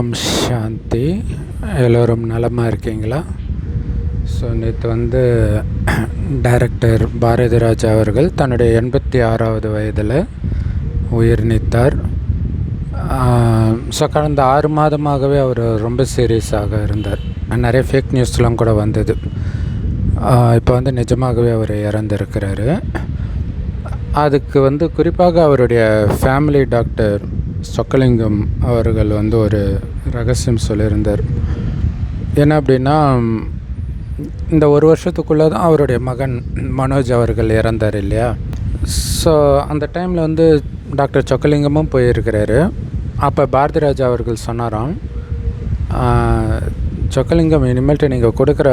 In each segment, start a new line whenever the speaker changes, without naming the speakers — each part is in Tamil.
ஓம் சாந்தி. எல்லோரும் நலமாக இருக்கீங்களா? ஸோ நேற்று டைரக்டர் பாரதிராஜா அவர்கள் தன்னுடைய 86வது வயதில் உயிர் நீத்தார். ஸோ கடந்த 6 மாதமாகவே அவர் ரொம்ப சீரியஸாக இருந்தார். நிறைய ஃபேக் நியூஸ்லாம் கூட வந்தது. இப்போ நிஜமாகவே அவர் இறந்துருக்கிறாரு. அதுக்கு குறிப்பாக அவருடைய ஃபேமிலி டாக்டர் சொக்கலிங்கம் அவர்கள் ஒரு ரகசியம் சொல்லியிருந்தார். என்ன அப்படின்னா, இந்த ஒரு வருஷத்துக்குள்ளே தான் அவருடைய மகன் மனோஜ் அவர்கள் இறந்தார் இல்லையா? ஸோ அந்த டைமில் டாக்டர் சொக்கலிங்கமும் போயிருக்கிறாரு. அப்போ பாரதிராஜா அவர்கள் சொன்னாராம், சொக்கலிங்கம் இனிமேல்ட்டு நீங்கள் கொடுக்குற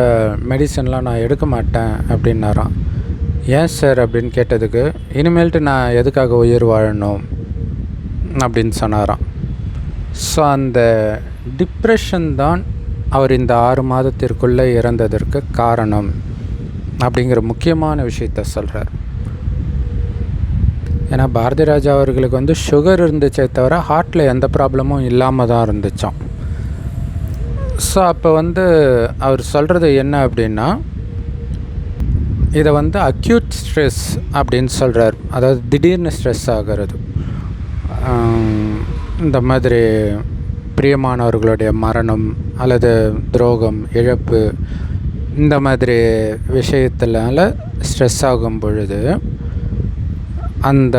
மெடிசன்லாம் நான் எடுக்க மாட்டேன் அப்படின்னாராம். ஏன் சார் அப்படின்னு கேட்டதுக்கு, இனிமேல்ட்டு நான் எதுக்காக உயிர் வாழணும் அப்படின்னு சொன்னாராம். ஸோ அந்த டிப்ரெஷன் தான் அவர் இந்த 6 மாதத்திற்குள்ளே இறந்ததற்கு காரணம் அப்படிங்கிற முக்கியமான விஷயத்த சொல்கிறார். ஏன்னா பாரதிராஜா அவர்களுக்கு சுகர் இருந்துச்சே தவிர ஹார்ட்டில் எந்த ப்ராப்ளமும் இல்லாமல் தான் இருந்துச்சான். ஸோ அப்போ அவர் சொல்கிறது என்ன அப்படின்னா, இதை அக்யூட் ஸ்ட்ரெஸ் அப்படின்னு சொல்கிறார். அதாவது திடீர்னு ஸ்ட்ரெஸ் ஆகிறது, இந்த மாதிரி பிரியமானவர்களுடைய மரணம் அல்லது துரோகம், இழப்பு, இந்த மாதிரி விஷயத்தினால ஸ்ட்ரெஸ் ஆகும் பொழுது அந்த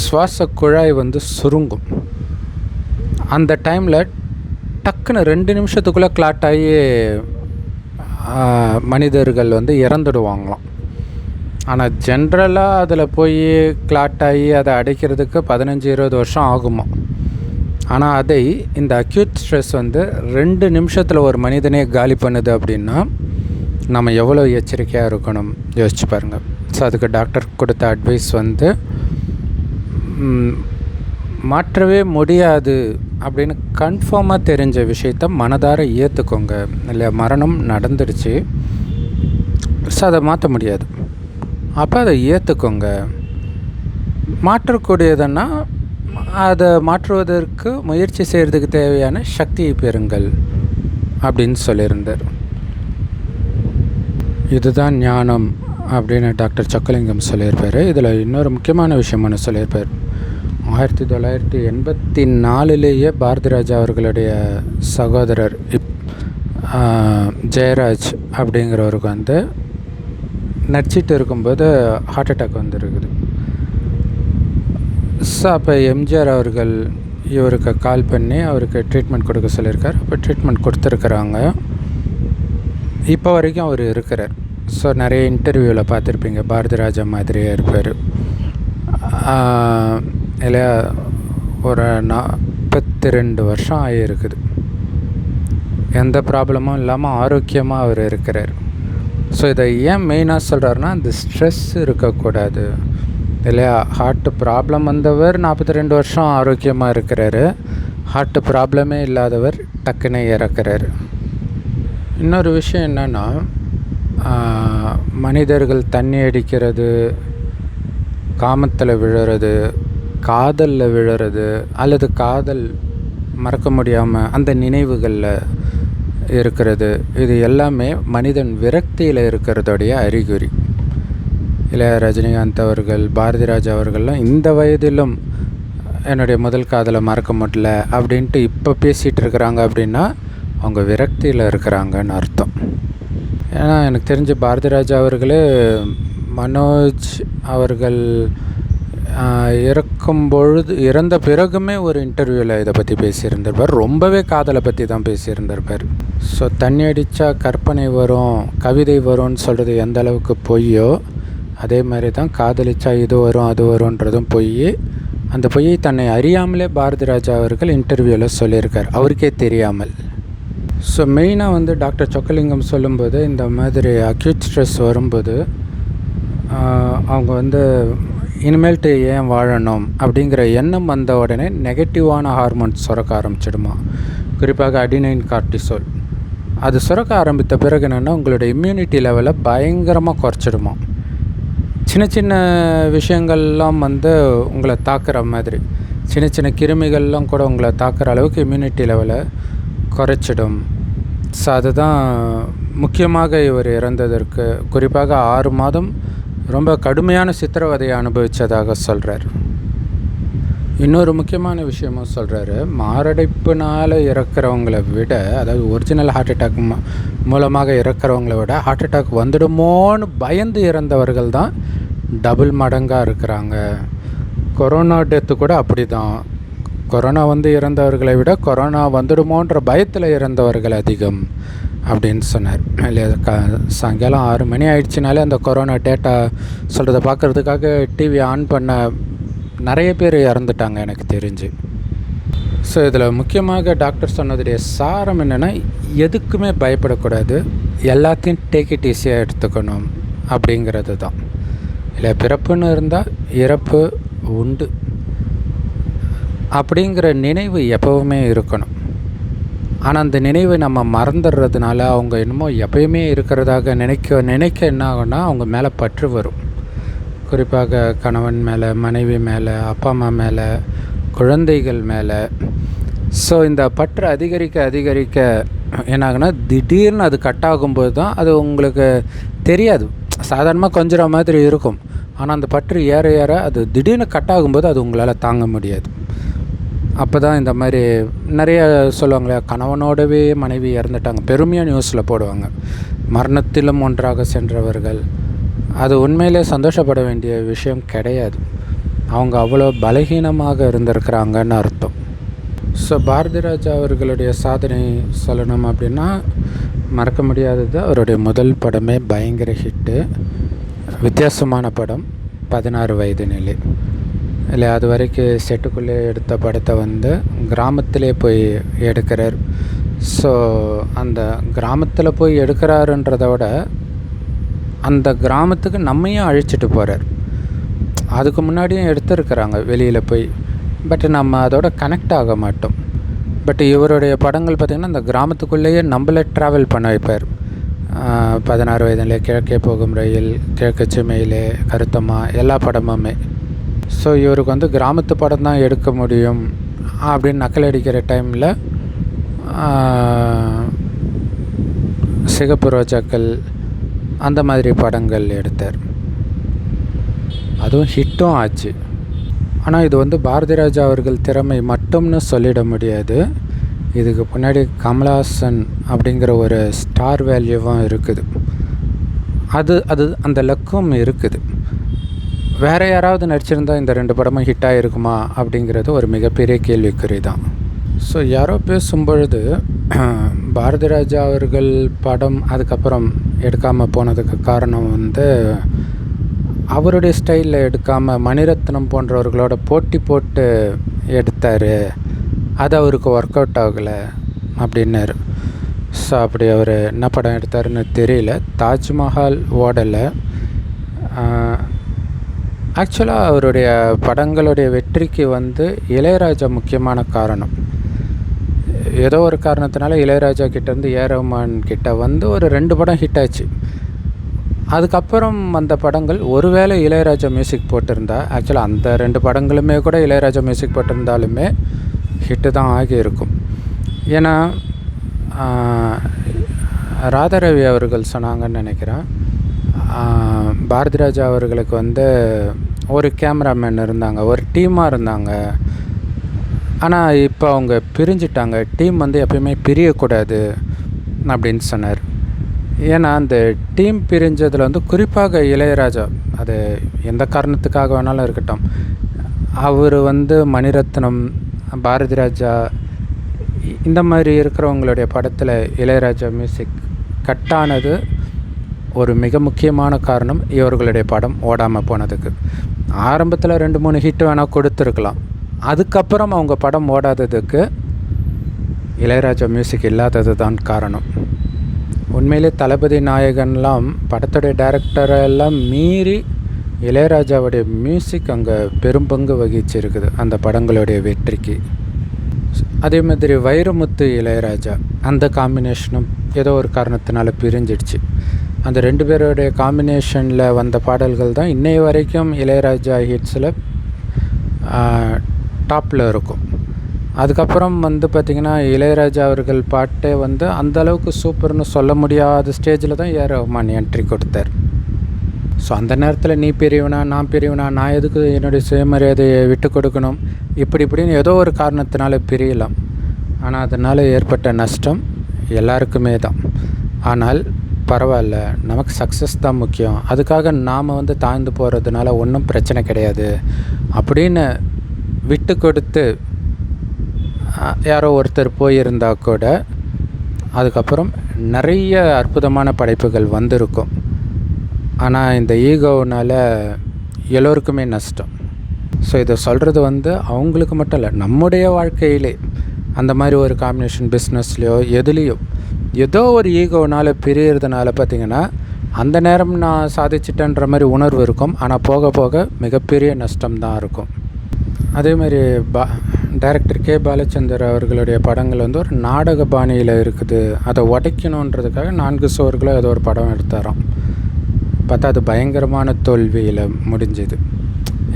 சுவாச குழாய் சுருங்கும். அந்த டைமில் டக்குன்னு 2 நிமிஷத்துக்குள்ளே கிளாட் ஆகி மனிதர்கள் இறந்துடுவாங்களாம். ஆனால் ஜென்ரலாக அதில் போய் கிளாட் ஆகி அதை அடைக்கிறதுக்கு 15-20 வருஷம் ஆகுமா. ஆனால் அதை இந்த அக்யூட் ஸ்ட்ரெஸ் 2 நிமிஷத்தில் ஒரு மனிதனே காலி பண்ணுது அப்படின்னா நம்ம எவ்வளோ எச்சரிக்கையாக இருக்கணும் யோசிச்சு பாருங்கள். ஸோ அதுக்கு டாக்டர் கொடுத்த அட்வைஸ் மாற்றவே முடியாது அப்படின்னு கன்ஃபார்மாக தெரிஞ்ச விஷயத்த மனதார ஏற்றுக்கோங்க. இல்லை, மரணம் நடந்துடுச்சு, ஸோ அதை மாற்ற முடியாது, அப்போ அதை ஏற்றுக்கோங்க. மாற்றக்கூடியதுன்னா அதை மாற்றுவதற்கு முயற்சி செய்கிறதுக்கு தேவையான சக்தியை பெறுங்கள் அப்படின்னு சொல்லியிருந்தார். இதுதான் ஞானம் அப்படின்னு டாக்டர் சொக்கலிங்கம் சொல்லியிருப்பார். இதில் இன்னொரு முக்கியமான விஷயம் சொல்லியிருப்பார். 1984 பாரதிராஜா அவர்களுடைய சகோதரர் ஜெயராஜ் அப்படிங்கிறவருக்கு நடிச்சிட்டு இருக்கும்போது ஹார்ட் அட்டாக் வந்துருக்குது. ஸோ அப்போ எம்ஜிஆர் அவர்கள் இவருக்கு கால் பண்ணி அவருக்கு ட்ரீட்மெண்ட் கொடுக்க சொல்லியிருக்கார். அப்போ ட்ரீட்மெண்ட் கொடுத்துருக்குறாங்க. இப்போ வரைக்கும் அவர் இருக்கிறார். ஸோ நிறைய இன்டர்வியூவில் பார்த்துருப்பீங்க, பாரதிராஜா மாதிரியே இருப்பார் இல்லையா? ஒரு 42 வருஷம் ஆகியிருக்குது, எந்த ப்ராப்ளமும் இல்லாமல் ஆரோக்கியமாக அவர் இருக்கிறார். ஸோ இதை ஏன் மெயினாக சொல்கிறாருன்னா, இந்த ஸ்ட்ரெஸ் இருக்கக்கூடாது இல்லையா? ஹார்ட் ப்ராப்ளம் வந்தவர் 42 வருஷம் ஆரோக்கியமாக இருக்கிறாரு, ஹார்ட் ப்ராப்ளமே இல்லாதவர் டக்குன்னு இறக்குறாரு. இன்னொரு விஷயம் என்னென்னா, மனிதர்கள் தண்ணி அடிக்கிறது, காமத்தில் விழுறது, காதலில் விழுறது, அல்லது காதல் மறக்க முடியாமல் அந்த நினைவுகளில் இருக்கிறது, இது எல்லாமே மனிதன் விரக்தியில் இருக்கிறதோடைய அறிகுறி. இல்லை, ரஜினிகாந்த் அவர்கள், பாரதிராஜா அவர்கள்லாம் இந்த வயதிலும் என்னுடைய முதல் காதலை மறக்க முடியல அப்படின்ட்டு இப்போ பேசிகிட்டு இருக்கிறாங்க அப்படின்னா அவங்க விரக்தியில் இருக்கிறாங்கன்னு அர்த்தம். ஏன்னா எனக்கு தெரிஞ்ச பாரதிராஜா அவர்களே மனோஜ் அவர்கள் இறந்த பிறகுமே ஒரு இன்டர்வியூவில் இதை பற்றி பேசியிருந்திருப்பார். ரொம்பவே காதலை பற்றி தான் பேசியிருந்திருப்பார். ஸோ தண்ணி அடித்தா கற்பனை வரும், கவிதை வரும்னு சொல்கிறது எந்த அளவுக்கு பொய்யோ, அதே மாதிரி தான் காதலிச்சா இது வரும் அது வரும்ன்றதும் பொய். அந்த பொய்யை தன்னை அறியாமலே பாரதிராஜா அவர்கள் இன்டர்வியூவில் சொல்லியிருக்கார், அவருக்கே தெரியாமல். ஸோ மெயினாக டாக்டர் சொக்கலிங்கம் சொல்லும்போது, இந்த மாதிரி அக்யூட் ஸ்ட்ரெஸ் வரும்போது அவங்க இனிமேல்ட்டு ஏன் வாழணும் அப்படிங்கிற எண்ணம் வந்த உடனே நெகட்டிவான ஹார்மோன்ஸ் சுரக்க ஆரம்பிச்சிடுமா. குறிப்பாக அடினைன் கார்டிசோல். அது சுரக்க ஆரம்பித்த பிறகு என்னென்னா, உங்களோட இம்யூனிட்டி லெவலை பயங்கரமாக குறைச்சிடுமா. சின்ன சின்ன விஷயங்கள்லாம் உங்களை தாக்குற மாதிரி, சின்ன சின்ன கிருமிகள்லாம் கூட உங்களை தாக்குற அளவுக்கு இம்யூனிட்டி லெவலை குறைச்சிடும். ஸோ அதுதான் முக்கியமாக இவர் இறந்ததற்கு குறிப்பாக 6 மாதம் ரொம்ப கடுமையான சித்திரவதையை அனுபவித்ததாக சொல்கிறார். இன்னொரு முக்கியமான விஷயமும் சொல்கிறாரு, மாரடைப்புனால் இறக்குறவங்கள விட, அதாவது ஒரிஜினல் ஹார்ட் அட்டாக் மூலமாக இறக்குறவங்கள விட ஹார்ட் அட்டாக் வந்துடுமோன்னு பயந்து இறந்தவர்கள் தான் டபுள் மடங்காக இருக்கிறாங்க. கொரோனா டெத்து கூட அப்படி தான். கொரோனா வந்து இறந்தவர்களை விட கொரோனா வந்துடுமோன்ற பயத்தில் இறந்தவர்கள் அதிகம் அப்படின்னு சொன்னார். இல்லையா, சாயங்காலம் 6 மணி ஆயிடுச்சுனாலே அந்த கொரோனா டேட்டா சொல்கிறத பார்க்குறதுக்காக டிவி ஆன் பண்ண நிறைய பேர் இறந்துட்டாங்க எனக்கு தெரிஞ்சு. ஸோ இதில் முக்கியமாக டாக்டர் சொன்னதுடைய சாரம் என்னென்னா, எதுக்குமே பயப்படக்கூடாது, எல்லாத்தையும் டேக் இட் ஈஸியாக எடுத்துக்கணும் அப்படிங்கிறது தான். இல்லை, பிறப்புன்னு இருந்தால் இறப்பு உண்டு அப்படிங்கிற நினைவு எப்போவுமே இருக்கணும். ஆனால் அந்த நினைவை நம்ம மறந்துடுறதுனால அவங்க என்னமோ எப்பயுமே இருக்கிறதாக நினைக்க என்ன ஆகும்னா, அவங்க மேலே பற்று வரும். குறிப்பாக கணவன் மேலே, மனைவி மேலே, அப்பா அம்மா மேலே, குழந்தைகள் மேலே. ஸோ இந்த பற்று அதிகரிக்க என்னாகுன்னா, திடீர்னு அது கட் ஆகும்போது தான் அது உங்களுக்கு தெரியாது. சாதாரணமாக கொஞ்சிற மாதிரி இருக்கும். ஆனால் அந்த பற்று ஏற அது திடீர்னு கட் ஆகும்போது அது உங்களால் தாங்க முடியாது. அப்போ தான் இந்த மாதிரி நிறைய சொல்லுவாங்களே, கணவனோடவே மனைவி இறந்துட்டாங்க, பெருமையாக நியூஸில் போடுவாங்க. மரணத்திலும் ஒன்றாக சென்றவர்கள். அது உண்மையிலே சந்தோஷப்பட வேண்டிய விஷயம் கிடையாது. அவங்க அவ்வளோ பலகீனமாக இருந்திருக்கிறாங்கன்னு அர்த்தம். ஸோ பாரதி ராஜா அவர்களுடைய சாதனை சொல்லணும் அப்படின்னா, மறக்க முடியாதது அவருடைய முதல் படமே பயங்கர ஹிட்டு, வித்தியாசமான படம், 16 வயது நிலை. இல்லை, அது வரைக்கும் செட்டுக்குள்ளே எடுத்த படத்தை வந்து கிராமத்திலே போய் எடுக்கிறார். ஸோ அந்த கிராமத்தில் போய் எடுக்கிறாருன்றதை விட அந்த கிராமத்துக்கு நம்மையும் அழைச்சிட்டு போகிறார். அதுக்கு முன்னாடியும் எடுத்துருக்கிறாங்க வெளியில் போய், பட் நம்ம அதோட கனெக்ட் ஆக மாட்டோம். பட் இவருடைய படங்கள் பார்த்திங்கன்னா அந்த கிராமத்துக்குள்ளேயே நம்மளை ட்ராவல் பண்ண வைப்பார். 16 வயதிலே, கிழக்கே போகும் ரயில், கிழக்கு சிமையிலே, கருத்தம்மா, எல்லா படமுமே. ஸோ இவருக்கு வந்து கிராமத்து படம் தான் எடுக்க முடியும் அப்படின்னு நக்கல் அடிக்கிற டைமில் சிகப்பு ரோஜாக்கள் அந்த மாதிரி படங்கள் எடுத்தார். அதுவும் ஹிட்டும் ஆச்சு. ஆனால் இது வந்து பாரதி ராஜா அவர்கள் திறமை மட்டும்னு சொல்லிட முடியாது. இதுக்கு முன்னாடி கமல்ஹாசன் அப்படிங்கிற ஒரு ஸ்டார் வேல்யூவும் இருக்குது. அது அந்த லக்கும் இருக்குது. வேறு யாராவது நடிச்சிருந்தால் இந்த 2 படமும் ஹிட்டாக இருக்குமா அப்படிங்கிறது ஒரு மிகப்பெரிய கேள்விக்குறி தான். ஸோ யாரோ பேசும்பொழுது பாரதி ராஜா அவர்கள் படம் அதுக்கப்புறம் எடுக்காமல் போனதுக்கு காரணம் வந்து அவருடைய ஸ்டைலில் எடுக்காமல் மணிரத்னம் போன்றவர்களோட போட்டி போட்டு எடுத்தார், அது அவருக்கு ஒர்க் அவுட் ஆகலை அப்படின்னாரு. ஸோ அப்படி அவர் என்ன படம் எடுத்தாருன்னு தெரியல. தாஜ்மஹால் ஓடலை. ஆக்சுவலாக அவருடைய படங்களுடைய வெற்றிக்கு வந்து இளையராஜா முக்கியமான காரணம். ஏதோ ஒரு காரணத்தினால இளையராஜா கிட்டேருந்து ரஹ்மான் கிட்ட வந்து ஒரு 2 படம் ஹிட் ஆச்சு. அதுக்கப்புறம் அந்த படங்கள் ஒருவேளை இளையராஜா மியூசிக் போட்டிருந்தா, ஆக்சுவலாக அந்த 2 படங்களுமே கூட இளையராஜா மியூசிக் போட்டிருந்தாலுமே ஹிட்டு தான் ஆகியிருக்கும். ஏன்னா ராதாரவி அவர்கள் சொன்னாங்கன்னு நினைக்கிறேன், பாரதி ராஜா அவர்களுக்கு வந்து ஒரு கேமராமேன் இருந்தாங்க, ஒரு டீமாக இருந்தாங்க. ஆனால் இப்போ அவங்க பிரிஞ்சிட்டாங்க. டீம் வந்து எப்பயுமே பிரியக்கூடாது அப்படின்னு சொன்னார். ஏன்னா அந்த டீம் பிரிஞ்சதில் வந்து குறிப்பாக இளையராஜா, அது எந்த காரணத்துக்காக வேணாலும் இருக்கட்டும், அவர் வந்து மணிரத்னம், பாரதி ராஜா இந்த மாதிரி இருக்கிறவங்களுடைய படத்தில் இளையராஜா மியூசிக் கட்டானது ஒரு மிக முக்கியமான காரணம் இவர்களுடைய படம் ஓடாமல் போனதுக்கு. ஆரம்பத்தில் 2-3 ஹிட் வேணால் கொடுத்துருக்கலாம். அதுக்கப்புறம் அவங்க படம் ஓடாததுக்கு இளையராஜா மியூசிக் இல்லாதது தான் காரணம். உண்மையிலே தளபதி நாயகன்லாம் படத்துடைய டைரக்டரெல்லாம் மீறி இளையராஜாவுடைய மியூசிக் அங்கே பெரும் பங்கு வகிச்சிருக்குது அந்த படங்களுடைய வெற்றிக்கு. அதே மாதிரி வைரமுத்து இளையராஜா அந்த காம்பினேஷனும் ஏதோ ஒரு காரணத்தினால பிரிஞ்சிடுச்சு. அந்த 2 பேருடைய காம்பினேஷனில் வந்த பாடல்கள் தான் இன்னை வரைக்கும் இளையராஜா ஹிட்ஸில் டாப்பில் இருக்கும். அதுக்கப்புறம் வந்து பார்த்திங்கன்னா இளையராஜா அவர்கள் பாட்டே வந்து அந்தளவுக்கு சூப்பர்னு சொல்ல முடியாத ஸ்டேஜில் தான் ஏஆர் ரஹ்மான் என்ட்ரி கொடுத்தார். ஸோ அந்த நேரத்தில் நீ பெரியவனா நான் பெரியவனா, நான் எதுக்கு என்னுடைய சுயமரியாதையை விட்டு கொடுக்கணும், இப்படின்னு ஏதோ ஒரு காரணத்தினால பிரியலாம். ஆனால் அதனால் ஏற்பட்ட நஷ்டம் எல்லாருக்குமே தான். ஆனால் பரவாயில்ல, நமக்கு சக்ஸஸ் தான் முக்கியம், அதுக்காக நாம் வந்து தாழ்ந்து போகிறதுனால ஒன்றும் பிரச்சனை கிடையாது அப்படின்னு விட்டு கொடுத்து யாரோ ஒருத்தர் போயிருந்தால் கூட அதுக்கப்புறம் நிறைய அற்புதமான படைப்புகள் வந்திருக்கும். ஆனால் இந்த ஈகோனால் எல்லோருக்குமே நஷ்டம். ஸோ இதை சொல்கிறது வந்து அவங்களுக்கு மட்டும் இல்லை, நம்முடைய வாழ்க்கையிலே அந்த மாதிரி ஒரு காம்பினேஷன் பிஸ்னஸ்லையோ எதுலேயோ ஏதோ ஒரு ஈகோனால் பிரியறதுனால பார்த்திங்கன்னா அந்த நேரம் நான் சாதிச்சிட்டேன்ற மாதிரி உணர்வு இருக்கும். ஆனால் போக போக மிகப்பெரிய நஷ்டம்தான் இருக்கும். அதேமாதிரி டைரக்டர் கே பாலச்சந்தர் அவர்களுடைய படங்கள் வந்து ஒரு நாடக பாணியில் இருக்குது. அதை உடைக்கணுன்றதுக்காக 4 சுவர்களோ ஏதோ ஒரு படம் எடுத்தாராம். பார்த்தா அது பயங்கரமான தோல்வியில் முடிஞ்சுது.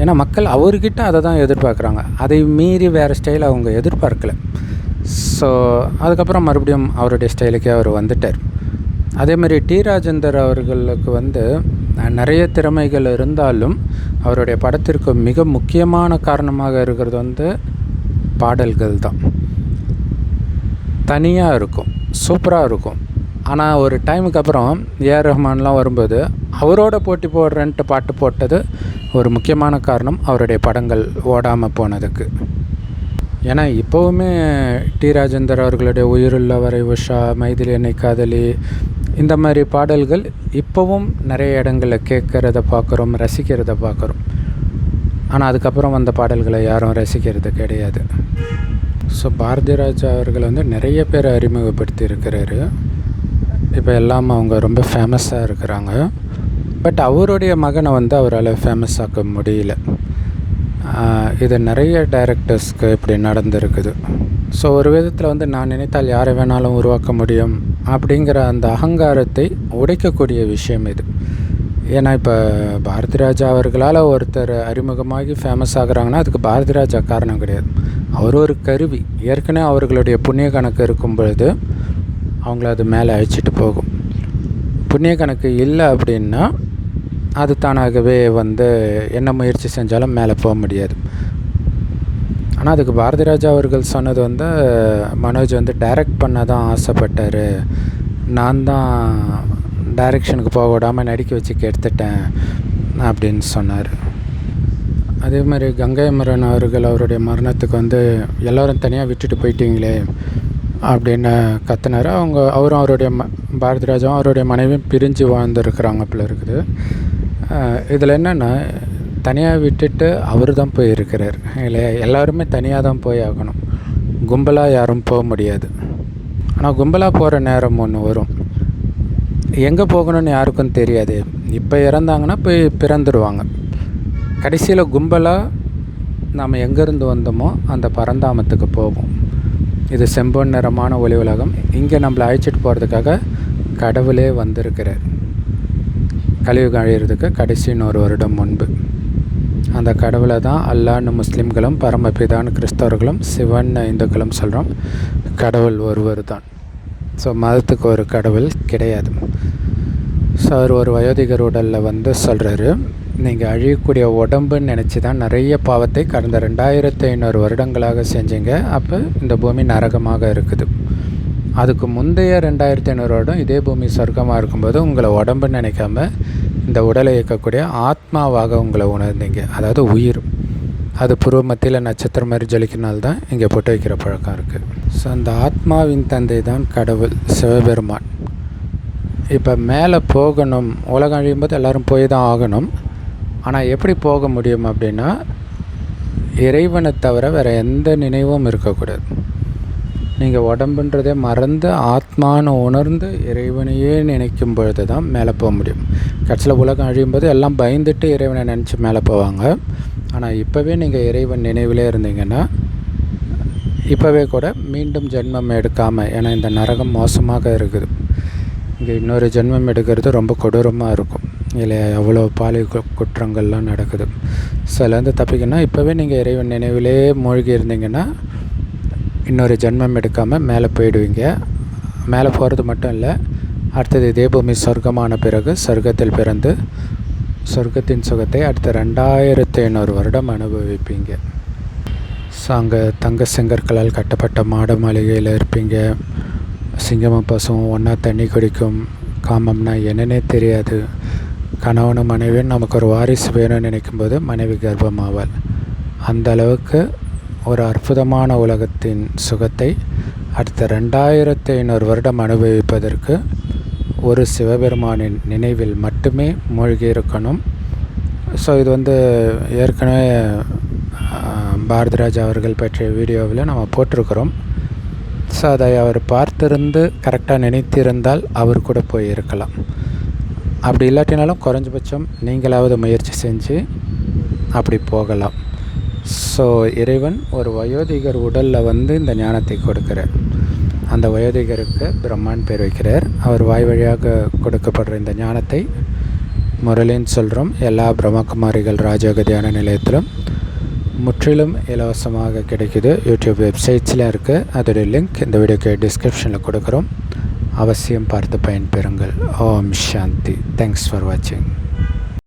ஏன்னா மக்கள் அவர்கிட்ட அதை தான் எதிர்பார்க்குறாங்க, அதை மீறி வேறு ஸ்டைல் அவங்க எதிர்பார்க்கல. ஸோ அதுக்கப்புறம் மறுபடியும் அவருடைய ஸ்டைலுக்கே அவர் வந்துட்டார். அதேமாதிரி டி ராஜேந்தர் அவர்களுக்கு வந்து நிறைய திறமைகள் இருந்தாலும் அவருடைய படத்திற்கு மிக முக்கியமான காரணமாக இருக்கிறது வந்து பாடல்கள் தான். தனியாக இருக்கும், சூப்பராக இருக்கும். ஆனால் ஒரு டைமுக்கு அப்புறம் ஏஆர் ரஹ்மான்லாம் வரும்போது அவரோட போட்டி போடுறேன்ட்டு பாட்டு போட்டது ஒரு முக்கியமான காரணம் அவருடைய படங்கள் ஓடாமல் போனதுக்கு. ஏன்னா இப்போவுமே டி ராஜேந்தர் அவர்களுடைய உயிருள்ள வரை உஷா, மைதிலி என்னை காதலி, இந்த மாதிரி பாடல்கள் இப்போவும் நிறைய இடங்களில் கேட்குறத பார்க்குறோம், ரசிக்கிறத பார்க்குறோம். ஆனால் அதுக்கப்புறம் வந்த பாடல்களை யாரும் ரசிக்கிறது கிடையாது. ஸோ பாரதி ராஜா அவர்கள் வந்து நிறைய பேர் அறிமுகப்படுத்தி இருக்கிறாரு. இப்போ எல்லாம் அவங்க ரொம்ப ஃபேமஸாக இருக்கிறாங்க. பட் அவருடைய மகனை வந்து அவரால் ஃபேமஸ் ஆக்க முடியல. இது நிறைய டைரக்டர்ஸ்க்கு இப்படி நடந்திருக்குது. ஸோ ஒரு விதத்தில் வந்து நான் நினைத்தால் யாரை வேணாலும் உருவாக்க முடியும் அப்படிங்கிற அந்த அகங்காரத்தை உடைக்கக்கூடிய விஷயம் இது. ஏன்னா இப்போ பாரதி ராஜா அவர்களால் ஒருத்தர் அறிமுகமாகி ஃபேமஸ் ஆகுறாங்கன்னா அதுக்கு பாரதி ராஜா காரணம் கிடையாது. அவர் ஒரு கருவி. ஏற்கனவே அவர்களுடைய புண்ணிய கணக்கு இருக்கும் பொழுது அவங்கள அது மேலே அழைச்சிட்டு போகும். புண்ணிய கணக்கு இல்லை அப்படின்னா அது தானாகவே வந்து என்ன முயற்சி செஞ்சாலும் மேலே போக முடியாது. ஆனால் அதுக்கு பாரதி ராஜா அவர்கள் சொன்னது வந்து மனோஜ் வந்து டைரக்ட் பண்ண தான் ஆசைப்பட்டார், நான் தான் டைரெக்ஷனுக்கு போக விடாமல் நடிக்க வச்சு கெடுத்துட்டேன் அப்படின்னு சொன்னார். அதே மாதிரி கங்கை அமரன் அவர்கள் அவருடைய மரணத்துக்கு வந்து எல்லோரும் தனியாக விட்டுட்டு போயிட்டீங்களே அப்படின்னு கத்துனார். அவரும் அவருடைய பாரதி ராஜாவும் அவருடைய மனைவியும் பிரிஞ்சு வாழ்ந்துருக்குறாங்க போல இருக்குது. இதில் என்னென்னா தனியாக விட்டுட்டு அவர் தான் போயிருக்கிறார் இல்லையா. எல்லாருமே தனியாக தான் போய் ஆகணும், கும்பலாக யாரும் போக முடியாது. ஆனால் கும்பலாக போகிற நேரம் ஒன்று வரும், எங்கே போகணும்னு யாருக்கும் தெரியாது. இப்போ இறந்தாங்கன்னா போய் பிறந்துடுவாங்க. கடைசியில் கும்பலாக நாம் எங்கேருந்து வந்தோமோ அந்த பரந்தாமத்துக்கு போவோம். இது செம்பொன் நிறமான ஒளி உலகம். இங்கே நம்மளை அழைச்சிட்டு போகிறதுக்காக கடவுளே வந்திருக்கிறார். கலியுகம் அழிகிறதுக்கு கடைசி 1 வருடம் முன்பு. அந்த கடவுளை தான் அல்லான்னு முஸ்லீம்களும், பரமபிதான்னு கிறிஸ்தவர்களும், சிவன் இந்துக்களும் சொல்கிறோம். கடவுள் ஒருவர் தான். ஸோ மதத்துக்கு ஒரு கடவுள் கிடையாது. ஸோ அவர் ஒரு வயோதிகர் உடலில் வந்து சொல்கிறாரு, நீங்கள் அழியக்கூடிய உடம்புன்னு நினச்சி தான் நிறைய பாவத்தை கடந்த 2500 வருடங்களாக செஞ்சீங்க. அப்போ இந்த பூமி நரகமாக இருக்குது. அதுக்கு முந்தைய 2500 வருடம் இதே பூமி சொர்க்கமாக இருக்கும்போது உங்களை உடம்புன்னு நினைக்காம இந்த உடலை இயக்கக்கூடிய ஆத்மாவாக உங்களை உணர்ந்தீங்க. அதாவது உயிர். அது பூர்வ மத்தியில் நட்சத்திரம் மாதிரி ஜொலிக்கினால்தான் இங்கே போட்டு வைக்கிற பழக்கம் இருக்குது. ஸோ அந்த ஆத்மாவின் தந்தை தான் கடவுள், சிவபெருமான். இப்போ மேலே போகணும், உலகம் அழியும் போது எல்லோரும் போய் தான் ஆகணும். ஆனால் எப்படி போக முடியும் அப்படின்னா இறைவனை தவிர வேறு எந்த நினைவும் இருக்கக்கூடாது. நீங்கள் உடம்புன்றதே மறந்து ஆத்மான்னு உணர்ந்து இறைவனையே நினைக்கும் பொழுது தான் மேலே போக முடியும். கடைசியில் உலகம் அழியும் போது எல்லாம் பயந்துட்டு இறைவனை நினச்சி மேலே போவாங்க. ஆனால் இப்போவே நீங்கள் இறைவன் நினைவிலே இருந்தீங்கன்னா இப்போவே கூட மீண்டும் ஜென்மம் எடுக்காமல், ஏன்னா இந்த நரகம் மோசமாக இருக்குது, இங்கே இன்னொரு ஜென்மம் எடுக்கிறது ரொம்ப கொடூரமாக இருக்கும். இல்லை எவ்வளோ பாலியல் குற்றங்கள்லாம் நடக்குது. ஸோ அதுலேருந்து தப்பிக்கணும்னா இப்போவே நீங்கள் இறைவன் நினைவிலே மூழ்கி இருந்தீங்கன்னா இன்னொரு ஜென்மம் எடுக்காமல் மேலே போயிடுவீங்க. மேலே போகிறது மட்டும் இல்லை, அடுத்தது இதே பூமி சொர்க்கமான பிறகு சொர்க்கத்தில் பிறந்து சொர்க்கத்தின் சுகத்தை அடுத்த 2500 வருடம் அனுபவிப்பீங்க. ஸோ அங்கே தங்க செங்கற்களால் கட்டப்பட்ட மாட மாளிகையில் இருப்பீங்க. சிங்கமும் பசுவும் ஒன்றா தண்ணி குடிக்கும். காமம்னா என்னன்னே தெரியாது. கணவனும் மனைவியும் நமக்கு ஒரு வாரிசு வேணும்னு நினைக்கும்போது மனைவி கர்ப்பமாவாள். அந்த அளவுக்கு ஒரு அற்புதமான உலகத்தின் சுகத்தை அடுத்த 2500 வருடம் அனுபவிப்பதற்கு ஒரு சிவபெருமானின் நினைவில் மட்டுமே மூழ்கி இருக்கணும். ஸோ இது ஏற்கனவே பாரதிராஜா அவர்கள் பற்றிய வீடியோவில் நம்ம போட்டிருக்கிறோம். ஸோ அதை அவர் பார்த்திருந்து கரெக்டாக நினைத்திருந்தால் அவர் கூட போயிருக்கலாம். அப்படி இல்லாட்டினாலும் குறைஞ்சபட்சம் நீங்களாவது முயற்சி செஞ்சு அப்படி போகலாம். ஸோ இறைவன் ஒரு வயோதிகர் உடலில் இந்த ஞானத்தை கொடுக்கிறார். அந்த வயோதிகருக்கு பிரம்மான் பேர் வைக்கிறார். அவர் வாய் வழியாக கொடுக்கப்படுற இந்த ஞானத்தை முரளின்னு சொல்கிறோம். எல்லா பிரம்மகுமாரிகள் ராஜயோக தியான நிலையத்திலும் முற்றிலும் இலவசமாக கிடைக்குது. யூடியூப் வெப்சைட்ஸில் இருக்குது. அதோடைய லிங்க் இந்த வீடியோக்கு டிஸ்கிரிப்ஷனில் கொடுக்குறோம். அவசியம் பார்த்து பயன்பெறுங்கள். ஓம் சாந்தி. தேங்க்ஸ் ஃபார் வாட்சிங்.